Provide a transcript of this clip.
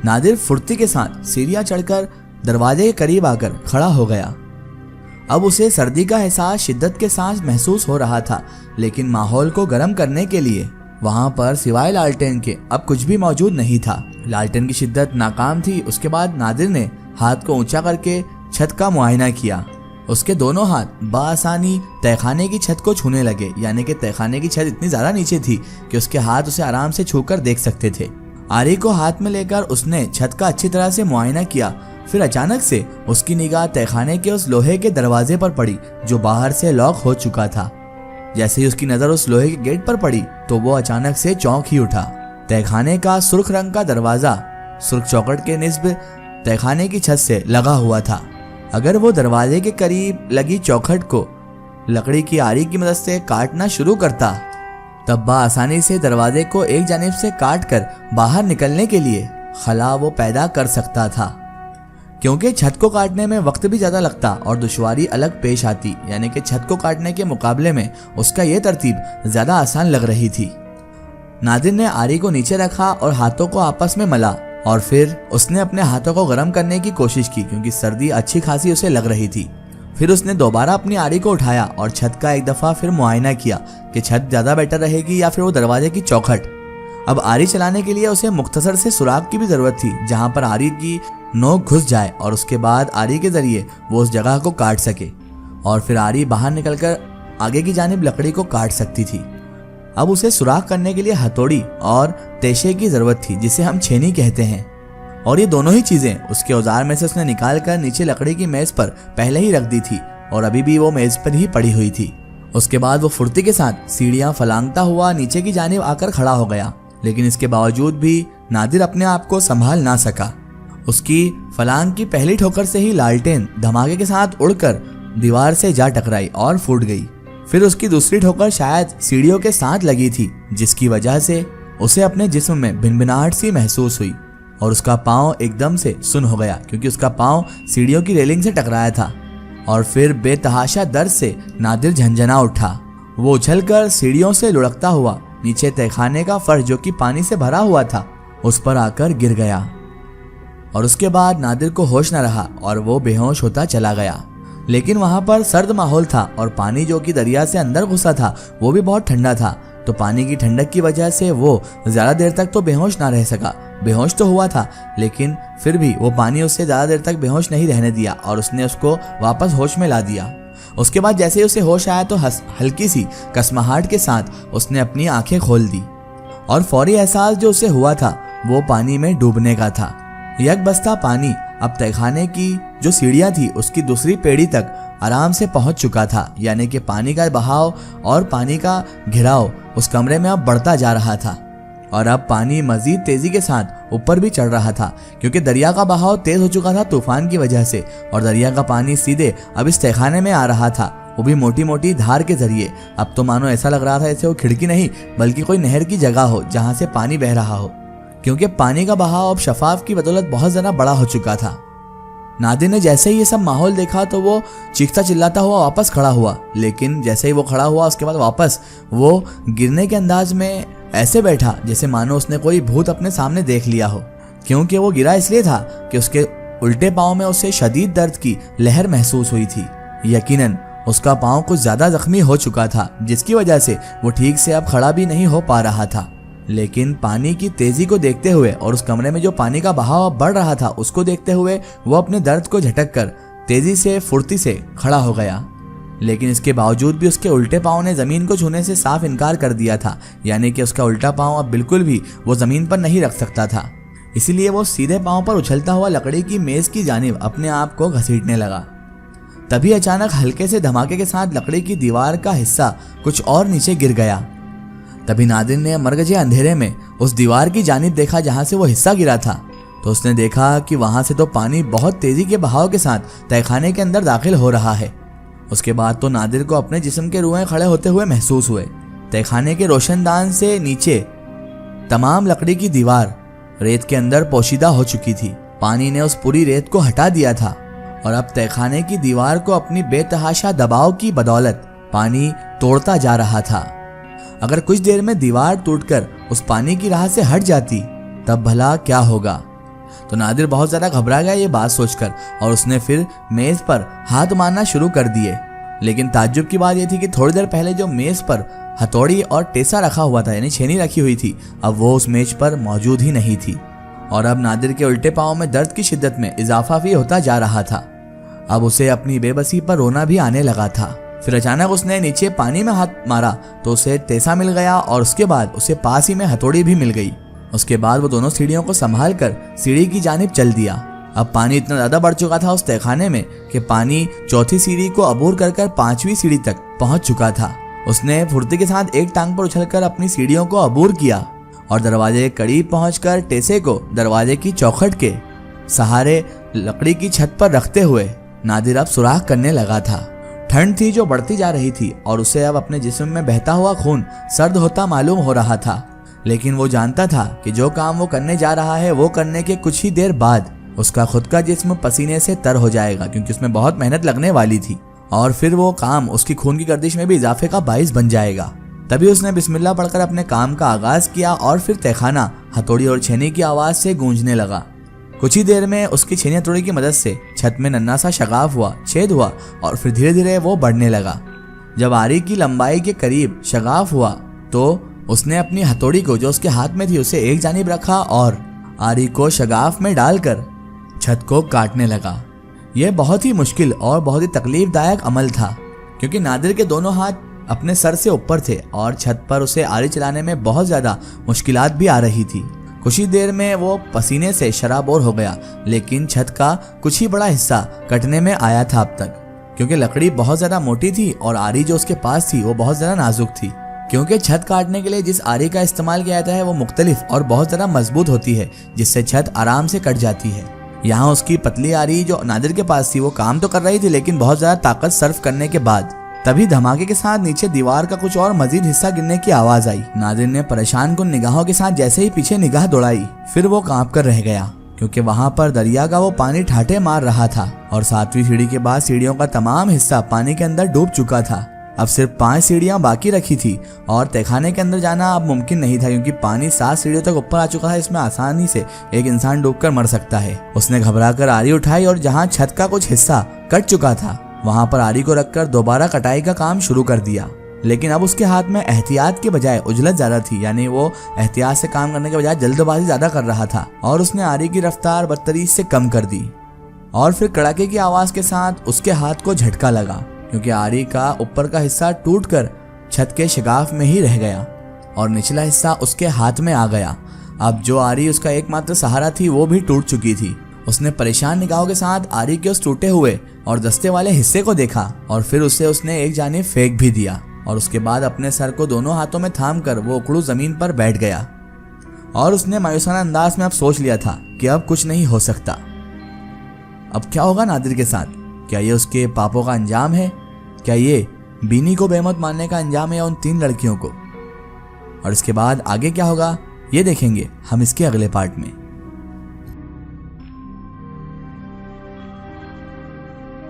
नादिर फुर्ती के साथ सीढ़ियां चढ़कर दरवाजे के करीब आकर खड़ा हो गया। अब उसे सर्दी का एहसास शिद्दत के साथ महसूस हो रहा था, लेकिन माहौल को गर्म करने के लिए वहां पर सिवाय लालटेन के अब कुछ भी मौजूद नहीं था। लालटेन की शिद्दत नाकाम थी। उसके बाद नादिर ने हाथ को ऊंचा करके छत का मुआयना किया। उसके दोनों हाथ बआसानी तहखाने की छत को छूने लगे, यानी कि तहखाने की छत इतनी ज्यादा नीचे थी कि उसके हाथ उसे आराम से छूकर देख सकते थे। आरी को हाथ में लेकर उसने छत का अच्छी तरह से मुआयना किया। फिर अचानक से उसकी निगाह तहखाने के उस लोहे के दरवाजे पर पड़ी जो बाहर से लॉक हो चुका था। जैसे ही उसकी नजर उस लोहे के गेट पर पड़ी तो वो अचानक से चौंक ही उठा। तहखाने का सुर्ख रंग का दरवाजा सुर्ख चौखट के निस्ब तहखाने की छत से लगा हुआ था। अगर वो दरवाजे के करीब लगी चौखट को लकड़ी की आरी की मदद से काटना शुरू करता तब बआसानी से दरवाजे को एक जानिब से काट कर बाहर निकलने के लिए खला वो पैदा कर सकता था। क्योंकि छत को काटने में वक्त भी ज्यादा लगता और दुश्वारी अलग पेश आती, यानी कि छत को काटने के मुकाबले में उसका ये तरतीब ज्यादा आसान लग रही थी। नादिर ने आरी को नीचे रखा और हाथों को आपस में मला और फिर उसने अपने हाथों को गर्म करने की कोशिश की, क्योंकि सर्दी अच्छी खासी उसे लग रही थी। फिर उसने दोबारा अपनी आरी को उठाया और छत का एक दफा फिर मुआयना किया कि छत ज्यादा बेटर रहेगी या फिर वो दरवाजे की चौखट। अब आरी चलाने के लिए उसे मुख्तसर से सुराख की भी जरूरत थी जहां पर आरी की नोक घुस जाए और उसके बाद आरी के जरिए वो उस जगह को काट सके और फिर आरी बाहर निकलकर आगे की जानिब लकड़ी को काट सकती थी। अब उसे सुराख करने के लिए हथौड़ी और तेशे की जरूरत थी, जिसे हम छेनी कहते हैं, और ये दोनों ही चीजें उसके औजार में से उसने निकाल कर नीचे लकड़ी की मेज पर पहले ही रख दी थी और अभी भी वो मेज पर ही पड़ी हुई थी। उसके बाद वो फुर्ती के साथ सीढ़ियां फलांगता हुआ नीचे की जानिब आकर खड़ा हो गया, लेकिन इसके बावजूद भी नादिर अपने आप को संभाल ना सका। उसकी फलांग की पहली ठोकर से ही लालटेन धमाके के साथ उड़कर दीवार से जा टकराई और फूट गई। फिर उसकी दूसरी ठोकर शायद सीढ़ियों के साथ लगी थी, जिसकी वजह से उसे अपने जिस्म में भिनभिनाहट सी महसूस हुई और उसका पांव एकदम से सुन्न हो गया, क्योंकि उसका पांव सीढ़ियों की रेलिंग से टकराया था। और फिर बेतहाशा दर्द से नादिर झंझना उठा। वो उछलकर सीढ़ियों से लुढ़कता हुआ नीचे तहखाने का फर्श जो कि पानी से भरा हुआ था उस पर आकर गिर गया और उसके बाद नादिर को होश न रहा और वो बेहोश होता चला गया। लेकिन वहां पर सर्द माहौल था और पानी जो कि दरिया से अंदर घुसा था वो भी बहुत ठंडा था, तो पानी की ठंडक की वजह से वो ज्यादा देर तक तो बेहोश ना रह सका। बेहोश तो हुआ था, लेकिन फिर भी वो पानी उससे ज्यादा देर तक बेहोश नहीं रहने दिया और उसने उसको वापस होश में ला दिया। उसके बाद जैसे ही उसे होश आया तो हल्की सी कसमाहट के साथ उसने अपनी आंखें खोल दी और फौरी एहसास जो उसे हुआ था वो पानी में डूबने का था। एक बस्ता पानी अब तहखाने की जो सीढ़ियां थी उसकी दूसरी पेड़ी तक आराम से पहुंच चुका था, यानी कि पानी का बहाव और पानी का घिराव उस कमरे में अब बढ़ता जा रहा था और अब पानी मजीद तेजी के साथ ऊपर भी चढ़ रहा था, क्योंकि दरिया का बहाव तेज हो चुका था तूफान की वजह से और दरिया का पानी सीधे अब इस तहखाने में आ रहा था, वो भी मोटी मोटी धार के जरिए। अब तो मानो ऐसा लग रहा था जैसे वो खिड़की नहीं बल्कि कोई नहर की जगह हो जहां से पानी बह रहा हो, क्योंकि पानी का बहाव अब शफाफ की बदौलत बहुत ज्यादा बड़ा हो चुका था। नादिर ने जैसे ही ये सब माहौल देखा तो वो चीखता चिल्लाता हुआ वापस खड़ा हुआ, लेकिन जैसे ही वो खड़ा हुआ उसके बाद वापस वो गिरने के अंदाज में ऐसे बैठा जैसे मानो उसने कोई भूत अपने सामने देख लिया हो, क्योंकि वो गिरा इसलिए था कि उसके उल्टे पांव में उसे शदीद दर्द की लहर महसूस हुई थी। यकीनन उसका पांव कुछ ज्यादा जख्मी हो चुका था, जिसकी वजह से वो ठीक से अब खड़ा भी नहीं हो पा रहा था। लेकिन पानी की तेजी को देखते हुए और उस कमरे में जो पानी का बहाव बढ़ रहा था उसको देखते हुए वो अपने दर्द को झटक कर तेजी से फुर्ती से खड़ा हो गया। लेकिन इसके बावजूद भी उसके उल्टे पांव ने जमीन को छूने से साफ इनकार कर दिया था, यानी कि उसका उल्टा पांव अब बिल्कुल भी वो जमीन पर नहीं रख सकता था। इसीलिए वो सीधे पांव पर उछलता हुआ लकड़ी की मेज की जानिब अपने आप को घसीटने लगा। तभी अचानक हल्के से धमाके के साथ लकड़ी की दीवार का हिस्सा कुछ और नीचे गिर गया। तभी नादिर ने मरगजे अंधेरे में उस दीवार की जानिब देखा जहां से वो हिस्सा गिरा था, तो उसने देखा कि वहां से तो पानी बहुत तेजी के बहाव के साथ तहखाने के अंदर दाखिल हो रहा है। उसके बाद तो नादिर को अपने जिस्म के रुएं खड़े होते हुए महसूस हुए। तहखाने के रोशनदान से नीचे तमाम लकड़ी की दीवार रेत के अंदर पोशीदा हो चुकी थी। पानी ने उस पूरी रेत को हटा दिया था और अब तहखाने की दीवार को अपनी बेतहाशा दबाव की बदौलत पानी तोड़ता जा रहा था। अगर कुछ देर में दीवार टूटकर उस पानी की राह से हट जाती तब भला क्या होगा। तो नादिर बहुत ज्यादा घबरा गया ये बात सोचकर और उसने फिर मेज पर हाथ मारना शुरू कर दिए। लेकिन ताज्जुब की बात यह थी कि थोड़ी देर पहले जो मेज पर हथौड़ी और टेसा रखा हुआ था यानी छेनी रखी हुई थी, अब वो उस मेज पर मौजूद ही नहीं थी। और अब नादिर के उल्टे पांव में दर्द की शिद्दत में इजाफा भी होता जा रहा था। अब उसे अपनी बेबसी पर रोना भी आने लगा था। फिर अचानक उसने नीचे पानी में हाथ मारा तो उसे टेसा मिल गया और उसके बाद उसे पास ही में हथौड़ी भी मिल गई। उसके बाद वो दोनों सीढ़ियों को संभाल कर सीढ़ी की जानिब चल दिया। अब पानी इतना ज्यादा बढ़ चुका था उस तहखाने में कि पानी चौथी सीढ़ी को अबूर कर 5वीं सीढ़ी तक पहुंच चुका था। उसने फुर्ती के साथ एक टांग पर उछलकर अपनी सीढ़ियों को अबूर किया और दरवाजे के करीब पहुंचकर टेसे को दरवाजे की चौखट के सहारे लकड़ी की छत पर रखते हुए नादिर अब सुराख करने लगा था। ठंड थी जो बढ़ती जा रही थी और उसे अब अपने जिस्म में बहता हुआ खून सर्द होता मालूम हो रहा था। लेकिन वो जानता था कि जो काम वो करने जा रहा है वो करने के कुछ ही देर बाद उसका खुद का जिस्म पसीने से तर हो जाएगा, क्योंकि उसमें बहुत मेहनत लगने वाली थी और फिर वो काम उसकी खून की गर्दिश में भी इजाफे का बाइस बन जाएगा। तभी उसने बिस्मिल्लाह पढ़कर अपने काम का आगाज किया और फिर तहखाना हथौड़ी और छेनी की आवाज से गूंजने लगा। कुछ ही देर में उसकी छेनी हथौड़ी की मदद से छत में नन्हा सा शगाफ हुआ, छेद हुआ और फिर धीरे धीरे वो बढ़ने लगा। जब आरी की लंबाई के करीब शगाफ हुआ तो उसने अपनी हथौड़ी को जो उसके हाथ में थी उसे एक जानिब रखा और आरी को शगाफ में डालकर छत को काटने लगा। यह बहुत ही मुश्किल और बहुत ही तकलीफदायक अमल था, क्योंकि नादिर के दोनों हाथ अपने सर से ऊपर थे और छत पर उसे आरी चलाने में बहुत ज्यादा मुश्किलात भी आ रही थी। कुछ ही देर में वो पसीने से शराबोर हो गया, लेकिन छत का कुछ ही बड़ा हिस्सा कटने में आया था अब तक, क्योंकि लकड़ी बहुत ज्यादा मोटी थी और आरी जो उसके पास थी वो बहुत ज्यादा नाजुक थी। क्योंकि छत काटने के लिए जिस आरी का इस्तेमाल किया जाता है वो मुख्तलिफ और बहुत ज्यादा मजबूत होती है, जिससे छत आराम से कट जाती है। यहाँ उसकी पतली आरी जो नादिर के पास थी वो काम तो कर रही थी, लेकिन बहुत ज्यादा ताकत सर्फ करने के बाद तभी धमाके के साथ नीचे दीवार का कुछ और मजीद हिस्सा गिरने की आवाज आई। नादिर ने परेशान कुन निगाहों के साथ जैसे ही पीछे निगाह दौड़ाई, फिर वो कांप कर रह गया, क्योंकि वहां पर दरिया का वो पानी ठाठे मार रहा था और 7वीं सीढ़ी के बाद सीढ़ियों का तमाम हिस्सा पानी के अंदर डूब चुका था। अब सिर्फ 5 सीढ़ियां बाकी रखी थी और तहखाने के अंदर जाना अब मुमकिन नहीं था, क्योंकि पानी 7 सीढ़ियों तक ऊपर आ चुका था। इसमें आसानी से एक इंसान डूबकर मर सकता है। उसने घबराकर आरी उठाई और जहां छत का कुछ हिस्सा कट चुका था वहां पर आरी को रखकर दोबारा कटाई का काम शुरू कर दिया। लेकिन अब उसके हाथ में एहतियात के बजाय उजलत ज्यादा थी, यानी वो एहतियात से काम करने के बजाय जल्दबाजी ज्यादा कर रहा था और उसने आरी की रफ्तार बदतरीज से कम कर दी। और फिर कड़ाके की आवाज के साथ उसके हाथ को झटका लगा, क्योंकि आरी का ऊपर का हिस्सा टूटकर छत के शिगाफ में ही रह गया और निचला हिस्सा उसके हाथ में आ गया। अब जो आरी उसका एकमात्र सहारा थी वो भी टूट चुकी थी। उसने परेशान निगाहों के साथ आरी के उस टूटे हुए और दस्ते वाले हिस्से को देखा और फिर उसने एक जानिब फेंक भी दिया और उसके बाद अपने सर को दोनों हाथों में थाम कर वो उकड़ू जमीन पर बैठ गया और उसने मायूसाना अंदाज में अब सोच लिया था कि अब कुछ नहीं हो सकता। अब क्या होगा नादिर के साथ? क्या ये उसके पापों का अंजाम है? क्या ये बीनी को बेमौत मारने का अंजाम है या उन 3 लड़कियों को? और इसके बाद आगे क्या होगा ये देखेंगे हम इसके अगले पार्ट में।